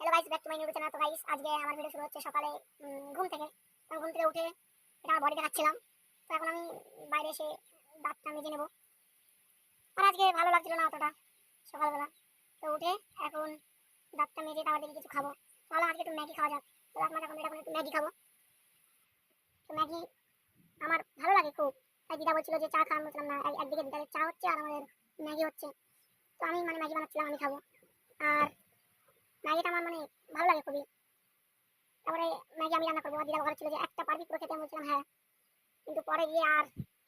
Hello guys, back to my new channel. তো guys, আজকে আমার ভিডিও শুরু হচ্ছে সকালে ঘুম থেকে। আমি ঘুম থেকে উঠে এটা আমার বডি দেখাচ্ছিলাম। তো এখন আমি বাইরে এসে দাঁতটা মেজে নেব। আর আজকে ভালো লাগছিল না অতটা সকালবেলা। তো উঠে এখন দাঁতটা মেজে তারপর দেখি কিছু খাবো। তাহলে আজকে একটু ম্যাগি খাওয়া যাক। তো এখন এখন একটু ম্যাগি খাবো। তো ম্যাগি আমার ভালো লাগে খুব। তাই দিদা বলছিল যে চা খাওয়ার মতলাম না, একদিকে দিদাদের চা হচ্ছে আর আমাদের ম্যাগি হচ্ছে। তো আমি ম্যাগি বানাচ্ছিলাম, আমি খাবো। আর ম্যাগিটা আমার ভালো লাগে খুবই। তারপরে ম্যাগি আমি রান্না করবো। দিদা বলেছিল যে একটা পারবি পুরো খেতে, আমি বলছিলাম হ্যাঁ, কিন্তু পরে গিয়ে আর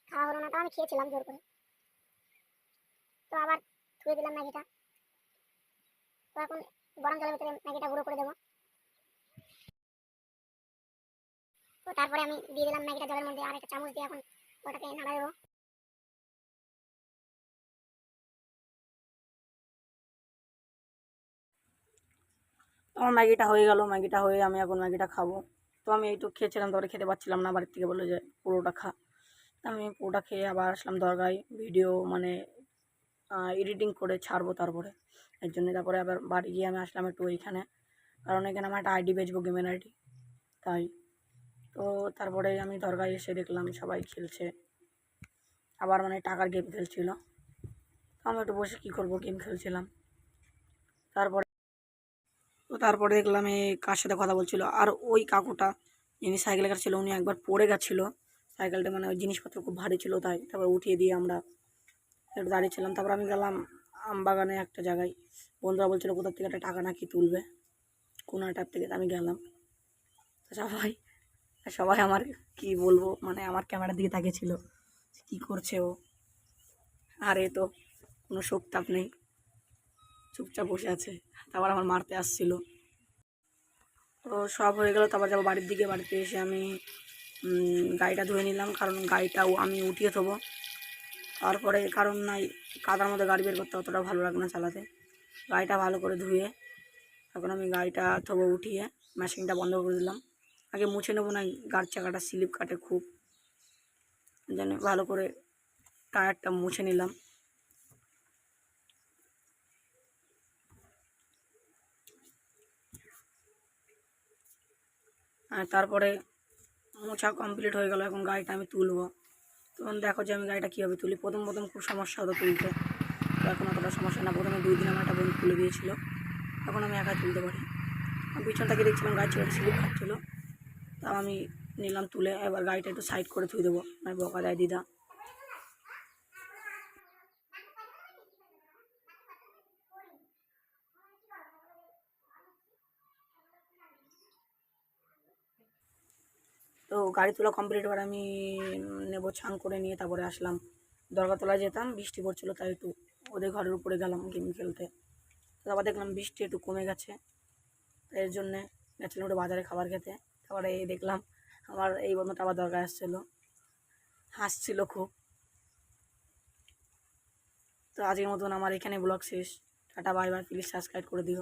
খাওয়া হলো না। তো আমি খেয়েছিলাম জোর করে। তো আবার ধুয়ে দিলাম ম্যাগিটা। তো এখন গরম জলের ভিতরে ম্যাগিটা গুঁড়ো করে দেবো। তো তারপরে আমি দিয়ে দিলাম ম্যাগিটা জলের মধ্যে, আর একটা চামচ দিয়ে এখন ওটাকে নাড়া দেবো। আমার ম্যাগিটা হয়ে গেল। ম্যাগিটা হয়ে আমি এখন ম্যাগিটা খাবো। তো আমি এইটুকু খেয়েছিলাম, তারপরে খেতে পারছিলাম না। বাড়ির থেকে বললো যে পুরোটা খা। আমি পুরোটা খেয়ে আবার আসলাম দরগায় ভিডিও এডিটিং করে ছাড়বো তারপরে এর জন্য। তারপরে আবার বাড়ি গিয়ে আমি আসলাম একটু এইখানে, কারণ এখানে আমার একটা আইডি বেচবো, গেমের আইডি। তাই তো তারপরে আমি দরগায় এসে দেখলাম সবাই খেলছে, আবার টাকার গেম খেলছিল। তো আমি একটু বসে কী করবো, গেম খেলছিলাম। তারপরে দেখলাম এই কার সাথে কথা বলছিল, আর ওই কাকুটা যিনি সাইকেল কাটছিল উনি একবার পড়ে গেছিলো। সাইকেলটা ওই জিনিসপত্র খুব ভারী ছিল, তাই তারপর উঠিয়ে দিয়ে আমরা একটু দাঁড়িয়েছিলাম। তারপর আমি গেলাম আমবাগানে একটা জায়গায়। বন্ধুরা বলছিল কোথার থেকে একটা টাকা নাকি তুলবে, কোন টাইপ থেকে। আমি গেলাম। তো সবাই সবাই আমার কি বলবো, আমার ক্যামেরার দিকে তাকিয়েছিল, কি করছে ও। আর এ তো কোনো শোক তাপ নেই, চুপচাপ বসে আছে। তারপর আমার মারতে আসছিল। তো সব হয়ে গেল। তারপর যাবো বাড়ির দিকে। বাড়িতে এসে আমি গাড়িটা ধুয়ে নিলাম, কারণ গাড়িটাও আমি উঠিয়ে থবো। তারপরে কারণ নাই, কাদার মধ্যে গাড়ি বের করতে অতটা ভালো লাগে না চালাতে। গাড়িটা ভালো করে ধুয়ে এখন আমি গাড়িটা থবো উঠিয়ে। মেশিনটা বন্ধ করে দিলাম। আগে মুছে নেবো, না গাড়ির চাকাটা স্লিপ কাটে খুব, জন্য ভালো করে টায়ারটা মুছে নিলাম। আর তারপরে মোছা কমপ্লিট হয়ে গেল। এখন গাড়িটা আমি তুলবো। তখন দেখো যে আমি গাড়িটা কীভাবে তুলি। প্রথম খুব সমস্যা হতো তুলতে, তো এখন অতটা সমস্যা না। প্রথমে 2 দিন আমার একটা বন্ধু তুলে দিয়েছিল, এখন আমি একা তুলতে পারি। পিছন থেকে দেখছিলাম গাড়ি ছেড়ে স্লিপ খাচ্ছিলো, তাও আমি নিলাম তুলে। এবার গাড়িটা একটু সাইড করে ধুয়ে দেবো, আমি বকা দেয় দিদা। তো গাড়ি তোলা কমপ্লিট। এবার আমি নেবো, ছান করে নিয়ে তারপরে আসলাম। দরগাতলায় যেতাম, বৃষ্টি পড়ছিলো, তাই একটু ওদের ঘরের উপরে গেলাম গেম খেলতে। তারপর দেখলাম বৃষ্টি একটু কমে গেছে, তাই এর জন্যে গেছিলাম একটু বাজারে খাবার খেতে। তারপরে এই দেখলাম আমার এই বন্ধুটা আবার দরকার আসছিলো, হাসছিল খুব। তো আজকের মতন আমার এখানে ব্লগ শেষ। Tata, bye bye. Please subscribe করে দিও।